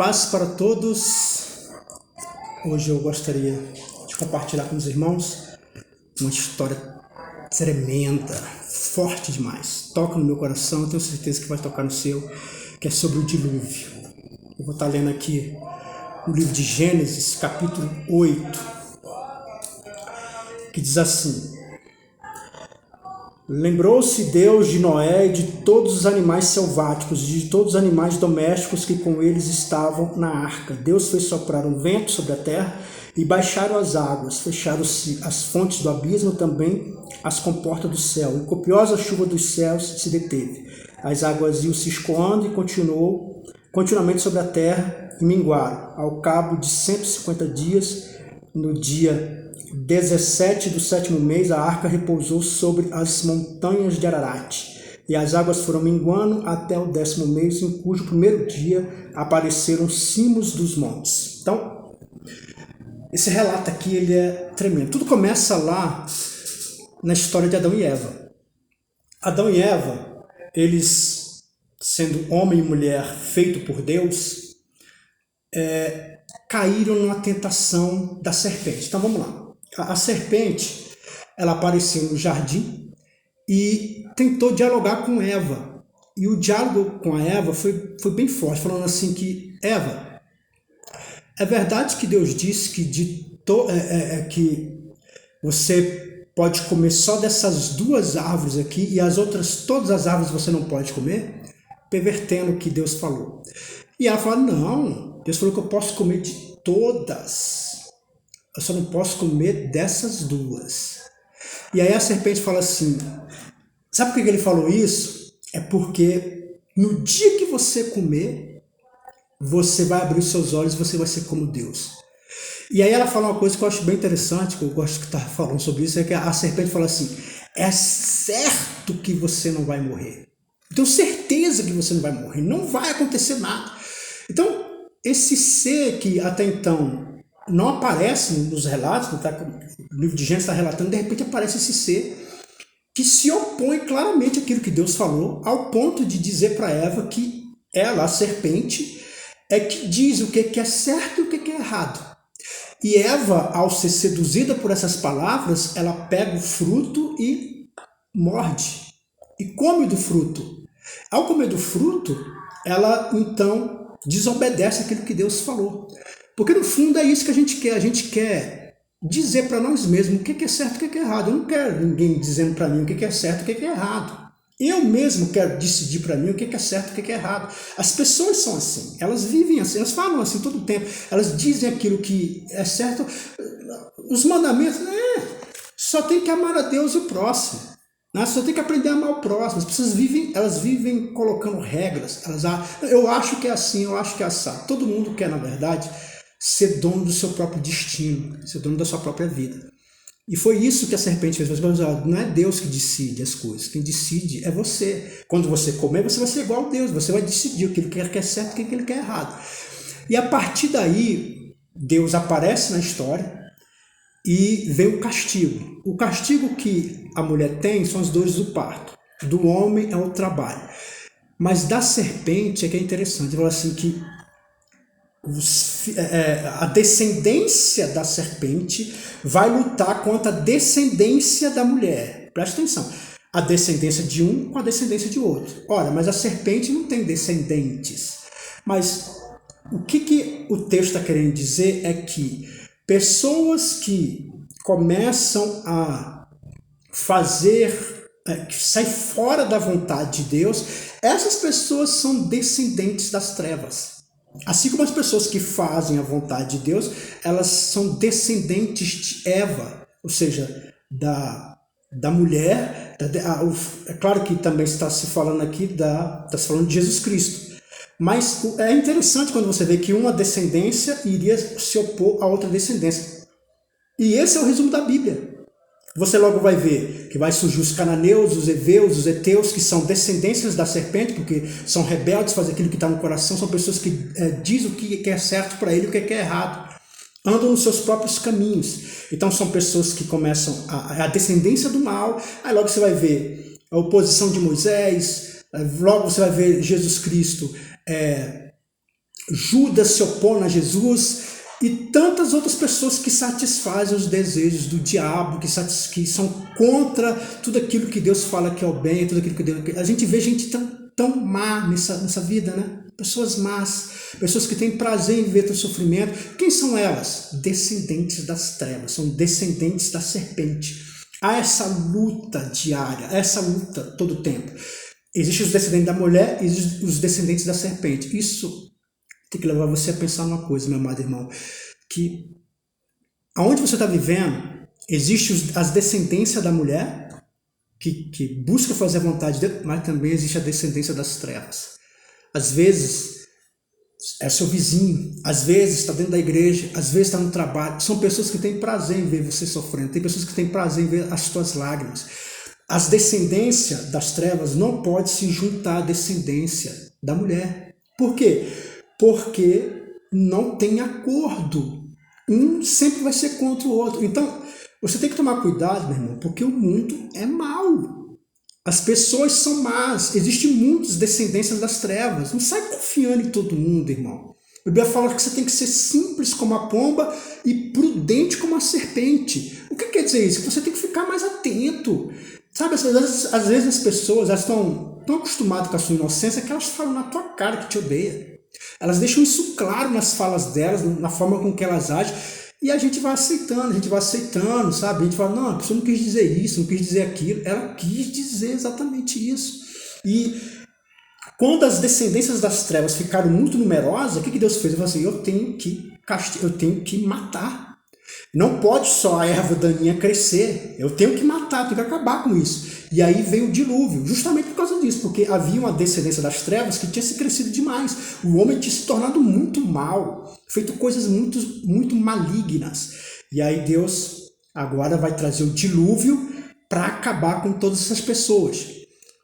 Paz para todos. Hoje eu gostaria de compartilhar com os irmãos uma história tremenda, forte demais. Toca no meu coração, eu tenho certeza que vai tocar no seu, que é sobre o dilúvio. Eu vou estar lendo aqui no livro de Gênesis, capítulo 8, que diz assim: Lembrou-se Deus de Noé e de todos os animais selváticos e de todos os animais domésticos que com eles estavam na arca. Deus fez soprar um vento sobre a terra e baixaram as águas, fecharam-se as fontes do abismo, também as comportas do céu, e copiosa chuva dos céus se deteve. As águas iam se escoando e continuamente sobre a terra e minguaram. Ao cabo de 150 dias, no dia 17 do sétimo mês, a arca repousou sobre as montanhas de Ararat, e as águas foram minguando até o 10º mês, em cujo primeiro dia apareceram cimos dos montes. Então, esse relato aqui ele é tremendo. Tudo começa lá na história de Adão e Eva. Adão e Eva, eles, sendo homem e mulher feito por Deus, caíram numa tentação da serpente. Então vamos lá. A serpente, ela apareceu no jardim e tentou dialogar com Eva. E o diálogo com a Eva foi bem forte, falando assim que: Eva, é verdade que Deus disse que, que você pode comer só dessas duas árvores aqui e as outras, todas as árvores você não pode comer? Pervertendo o que Deus falou. E ela fala: não, Deus falou que eu posso comer de todas. Eu só não posso comer dessas duas. E aí a serpente fala assim: sabe por que ele falou isso? É porque no dia que você comer, você vai abrir os seus olhos e você vai ser como Deus. E aí ela fala uma coisa que eu acho bem interessante, que eu gosto de estar falando sobre isso, é que a serpente fala assim: é certo que você não vai morrer. Eu tenho certeza que você não vai morrer, não vai acontecer nada. Então, esse ser que até então não aparece nos relatos, o livro de Gênesis está relatando, de repente aparece esse ser que se opõe claramente àquilo que Deus falou, ao ponto de dizer para Eva que ela, a serpente, é que diz o que é certo e o que é errado. E Eva, ao ser seduzida por essas palavras, ela pega o fruto e morde, e come do fruto. Ao comer do fruto, ela então desobedece aquilo que Deus falou. Porque no fundo é isso que a gente quer dizer para nós mesmos o que é certo e o que é errado. Eu não quero ninguém dizendo para mim o que é certo e o que é errado. Eu mesmo quero decidir para mim o que é certo e o que é errado. As pessoas são assim, elas vivem assim, elas falam assim todo o tempo, elas dizem aquilo que é certo. Os mandamentos, só tem que amar a Deus e o próximo. Só tem que aprender a amar o próximo. As pessoas vivem colocando regras. Eu acho que é assim, eu acho que é assim. Todo mundo quer, na verdade, ser dono do seu próprio destino, ser dono da sua própria vida. E foi isso que a serpente fez. Mas não é Deus que decide as coisas. Quem decide é você. Quando você comer, você vai ser igual a Deus. Você vai decidir o que ele quer certo e o que ele quer errado. E a partir daí, Deus aparece na história e vem o castigo. O castigo que a mulher tem são as dores do parto. Do homem é o trabalho. Mas da serpente é que é interessante. Ele fala assim que a descendência da serpente vai lutar contra a descendência da mulher. Presta atenção. A descendência de um com a descendência de outro. Ora, mas a serpente não tem descendentes. Mas o que o texto está querendo dizer é que pessoas que começam a que sai fora da vontade de Deus, essas pessoas são descendentes das trevas. Assim como as pessoas que fazem a vontade de Deus, elas são descendentes de Eva, ou seja, da mulher. É claro que também está se falando aqui, está se falando de Jesus Cristo. Mas é interessante quando você vê que uma descendência iria se opor a outra descendência. E esse é o resumo da Bíblia. Você logo vai ver que vai surgir os cananeus, os heveus, os heteus, que são descendências da serpente, porque são rebeldes, fazem aquilo que está no coração, são pessoas que dizem o que é certo para ele e o que é errado. Andam nos seus próprios caminhos. Então são pessoas que começam a descendência do mal. Aí logo você vai ver a oposição de Moisés, logo você vai ver Jesus Cristo Judas se opõe a Jesus e tantas outras pessoas que satisfazem os desejos do diabo, que são contra tudo aquilo que Deus fala que é o bem, tudo aquilo que Deus... A gente vê gente tão má nessa vida, né? Pessoas más, pessoas que têm prazer em ver teu sofrimento. Quem são elas? Descendentes das trevas, são descendentes da serpente. Há essa luta diária, essa luta todo o tempo. Existem os descendentes da mulher e os descendentes da serpente. Isso tem que levar você a pensar numa coisa, meu amado irmão, que aonde você está vivendo, existe as descendências da mulher, que busca fazer a vontade de Deus, mas também existe a descendência das trevas. Às vezes é seu vizinho, às vezes está dentro da igreja, às vezes está no trabalho. São pessoas que têm prazer em ver você sofrendo, tem pessoas que têm prazer em ver as tuas lágrimas. As descendências das trevas não pode se juntar à descendência da mulher. Por quê? Porque não tem acordo. Um sempre vai ser contra o outro. Então, você tem que tomar cuidado, meu irmão, porque o mundo é mau. As pessoas são más. Existem muitas descendências das trevas. Não sai confiando em todo mundo, irmão. A Bíblia fala que você tem que ser simples como a pomba e prudente como a serpente. O que quer dizer isso? Que você tem que ficar mais atento. Sabe, às vezes as pessoas elas estão tão acostumadas com a sua inocência que elas falam na tua cara que te odeiam. Elas deixam isso claro nas falas delas, na forma com que elas agem, e a gente vai aceitando, sabe? A gente fala, não, a pessoa não quis dizer isso, não quis dizer aquilo. Ela quis dizer exatamente isso. E quando as descendências das trevas ficaram muito numerosas, o que Deus fez? Ele falou assim, eu tenho que matar. Não pode só a erva daninha crescer, eu tenho que matar, tenho que acabar com isso. E aí veio o dilúvio, justamente por causa disso, porque havia uma descendência das trevas que tinha se crescido demais. O homem tinha se tornado muito mal, feito coisas muito malignas. E aí Deus agora vai trazer o dilúvio para acabar com todas essas pessoas.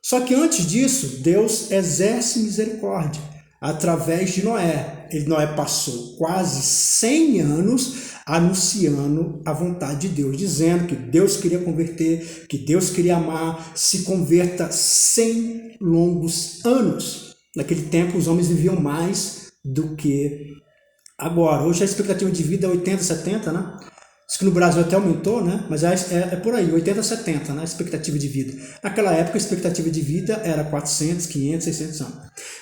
Só que antes disso, Deus exerce misericórdia através de Noé. Noé passou quase 100 anos anunciando a vontade de Deus, dizendo que Deus queria converter, que Deus queria amar, se converta 100 longos anos. Naquele tempo os homens viviam mais do que agora. Hoje a expectativa de vida é 80, 70, né? Diz que no Brasil até aumentou, né? Mas é por aí, 80, 70, né? A expectativa de vida. Naquela época a expectativa de vida era 400, 500, 600 anos.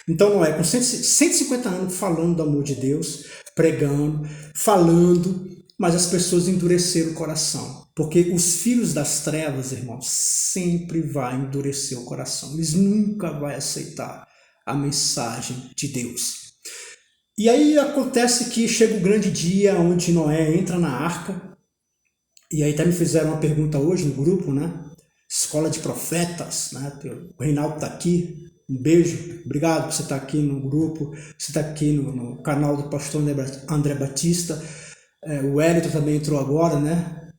Então Noé, com 150 anos falando do amor de Deus, pregando, falando, mas as pessoas endureceram o coração. Porque os filhos das trevas, irmãos, sempre vai endurecer o coração. Eles nunca vão aceitar a mensagem de Deus. E aí acontece que chega o grande dia onde Noé entra na arca. E aí até me fizeram uma pergunta hoje no grupo, né? Escola de Profetas, né? O Reinaldo está aqui. Um beijo, obrigado por você estar aqui no grupo, você está aqui no canal do pastor André Batista. O Wellington também entrou agora, né?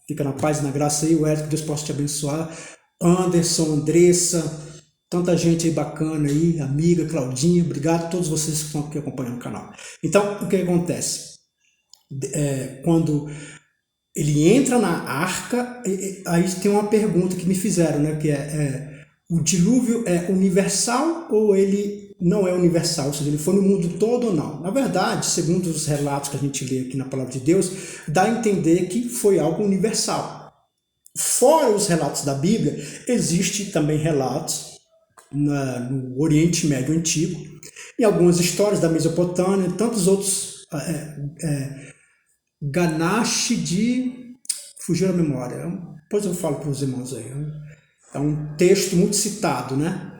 Fica na paz e na graça aí, o Wellington, que Deus possa te abençoar. Anderson, Andressa, tanta gente aí bacana aí, amiga, Claudinha, obrigado a todos vocês que estão aqui acompanhando o canal. Então, o que acontece? Quando ele entra na arca, aí tem uma pergunta que me fizeram, né? Que o dilúvio é universal ou ele não é universal? Ou seja, ele foi no mundo todo ou não? Na verdade, segundo os relatos que a gente lê aqui na Palavra de Deus, dá a entender que foi algo universal. Fora os relatos da Bíblia, existem também relatos no Oriente Médio Antigo, em algumas histórias da Mesopotâmia, tantos outros... Ganache fugiu a memória, depois eu falo para os irmãos aí, é um texto muito citado, né?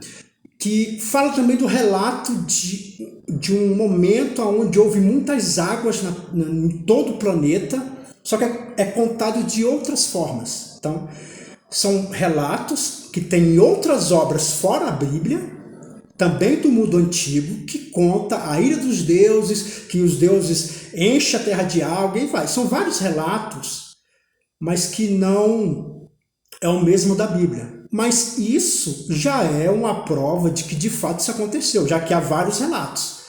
Que fala também do relato de um momento onde houve muitas águas em todo o planeta, só que é contado de outras formas. Então, são relatos que tem outras obras fora a Bíblia, também do mundo antigo, que conta a ira dos deuses, que os deuses enchem a terra de água, e vai. São vários relatos, mas que não é o mesmo da Bíblia. Mas isso já é uma prova de que de fato isso aconteceu, já que há vários relatos.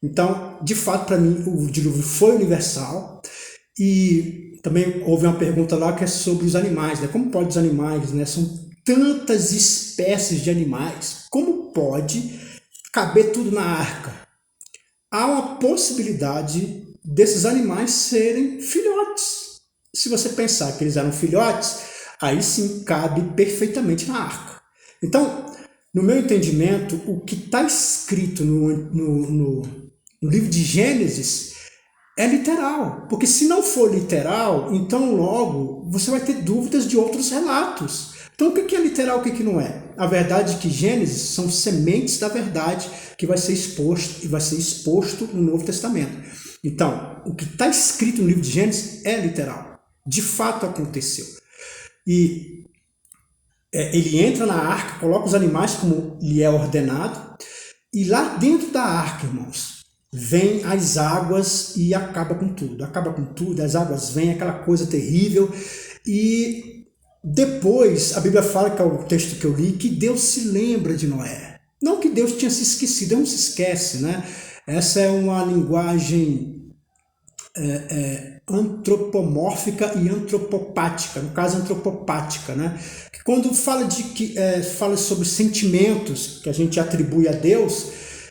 Então, de fato, para mim, o dilúvio foi universal. E também houve uma pergunta lá que é sobre os animais, né? Como pode os animais, né? São tantas espécies de animais, como pode caber tudo na arca? há uma possibilidade desses animais serem filhotes. Se você pensar que eles eram filhotes, aí sim cabe perfeitamente na arca. Então, no meu entendimento, o que está escrito no livro de Gênesis é literal. Porque se não for literal, então logo você vai ter dúvidas de outros relatos. Então o que é literal, o que não é? A verdade é que Gênesis são sementes da verdade que vai ser exposto no Novo Testamento. Então, o que está escrito no livro de Gênesis é literal. De fato aconteceu. E ele entra na arca, coloca os animais como lhe é ordenado, e lá dentro da arca, irmãos, vem as águas e acaba com tudo. Acaba com tudo, as águas vêm, aquela coisa terrível. E depois, a Bíblia fala, que é o texto que eu li, que Deus se lembra de Noé. Não que Deus tinha se esquecido, Deus não se esquece, né? Essa é uma linguagem antropomórfica e antropopática, no caso antropopática, né? Que quando fala sobre sentimentos que a gente atribui a Deus,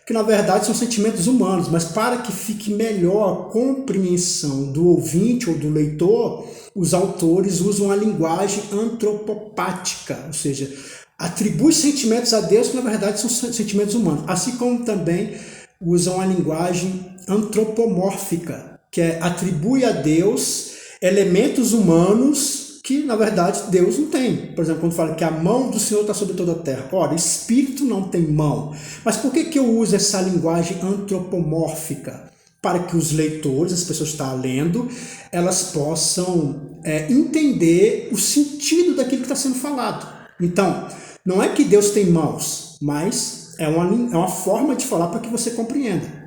que na verdade são sentimentos humanos, mas para que fique melhor a compreensão do ouvinte ou do leitor, os autores usam a linguagem antropopática, ou seja, atribui sentimentos a Deus que na verdade são sentimentos humanos, assim como também usam a linguagem antropomórfica, que atribui a Deus elementos humanos que, na verdade, Deus não tem. Por exemplo, quando fala que a mão do Senhor está sobre toda a terra. Ora, espírito não tem mão. Mas por que eu uso essa linguagem antropomórfica? Para que os leitores, as pessoas que estão lendo, elas possam entender o sentido daquilo que está sendo falado. Então, não é que Deus tem mãos, mas é uma forma de falar para que você compreenda.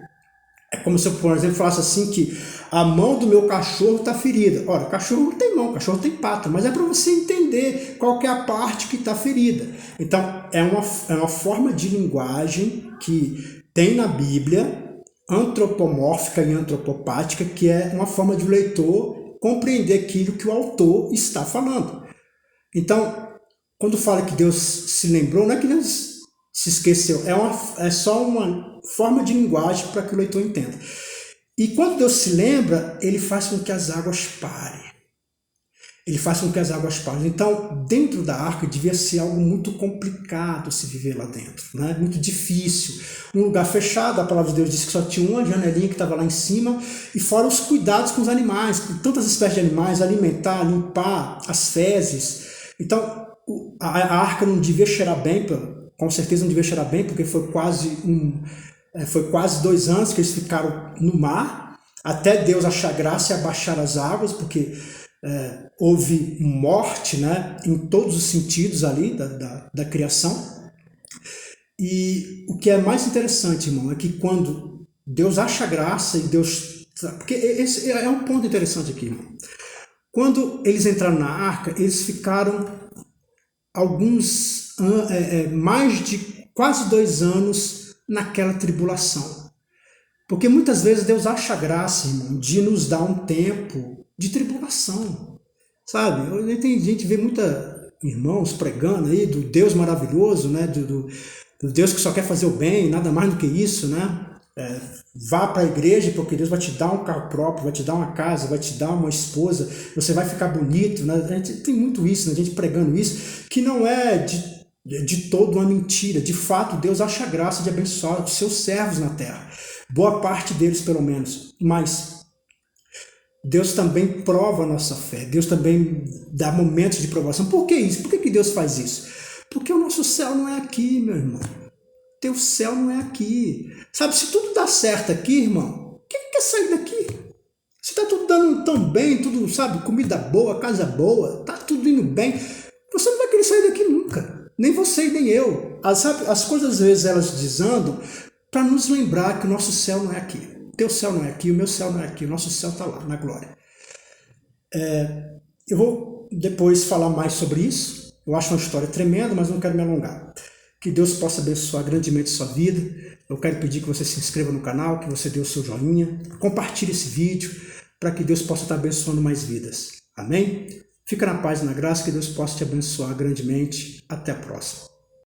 É como se eu, por exemplo, falasse assim que a mão do meu cachorro está ferida. Ora, o cachorro não tem mão, o cachorro tem pata, mas é para você entender qual que é a parte que está ferida. Então, é uma forma de linguagem que tem na Bíblia, antropomórfica e antropopática, que é uma forma de o leitor compreender aquilo que o autor está falando. Então, quando fala que Deus se lembrou, não é que Deus se esqueceu, é só uma forma de linguagem para que o leitor entenda. E quando Deus se lembra, ele faz com que as águas parem. Ele faz com que as águas parem. Então, dentro da arca devia ser algo muito complicado se viver lá dentro, né? Muito difícil. Um lugar fechado, a palavra de Deus diz que só tinha uma janelinha que estava lá em cima, e fora os cuidados com os animais, com tantas espécies de animais, alimentar, limpar as fezes. Então, a arca não devia cheirar bem, com certeza não devia cheirar bem, porque foi quase 2 anos que eles ficaram no mar, até Deus achar graça e abaixar as águas, porque houve morte, né, em todos os sentidos ali da criação. E o que é mais interessante, irmão, é que quando Deus acha graça e Deus... Porque esse é um ponto interessante aqui, irmão. Quando eles entraram na arca, eles ficaram mais de quase 2 anos naquela tribulação. Porque muitas vezes Deus acha graça, irmão, de nos dar um tempo de tribulação. Sabe? A gente vê muita irmãos pregando aí do Deus maravilhoso, né? Do Deus que só quer fazer o bem, nada mais do que isso, né? Vá para a igreja porque Deus vai te dar um carro próprio, vai te dar uma casa, vai te dar uma esposa, você vai ficar bonito, né? A gente tem muito isso, né? A gente pregando isso, que não é de todo uma mentira. De fato, Deus acha graça de abençoar os seus servos na terra. Boa parte deles, pelo menos. Mas Deus também prova a nossa fé. Deus também dá momentos de provação. Por que isso? Por que Deus faz isso? Porque o nosso céu não é aqui, meu irmão. Teu céu não é aqui. Sabe, se tudo dá certo aqui, irmão, quem quer sair daqui? Se tá tudo dando tão bem, tudo, sabe, comida boa, casa boa, tá tudo indo bem, você não vai querer sair daqui nunca. Nem você e nem eu. As coisas às vezes elas desandam para nos lembrar que o nosso céu não é aqui. Teu céu não é aqui, o meu céu não é aqui, o nosso céu está lá, na glória. Eu vou depois falar mais sobre isso. Eu acho uma história tremenda, mas não quero me alongar. Que Deus possa abençoar grandemente sua vida. Eu quero pedir que você se inscreva no canal, que você dê o seu joinha, compartilhe esse vídeo, para que Deus possa estar abençoando mais vidas. Amém? Fica na paz e na graça, que Deus possa te abençoar grandemente. Até a próxima.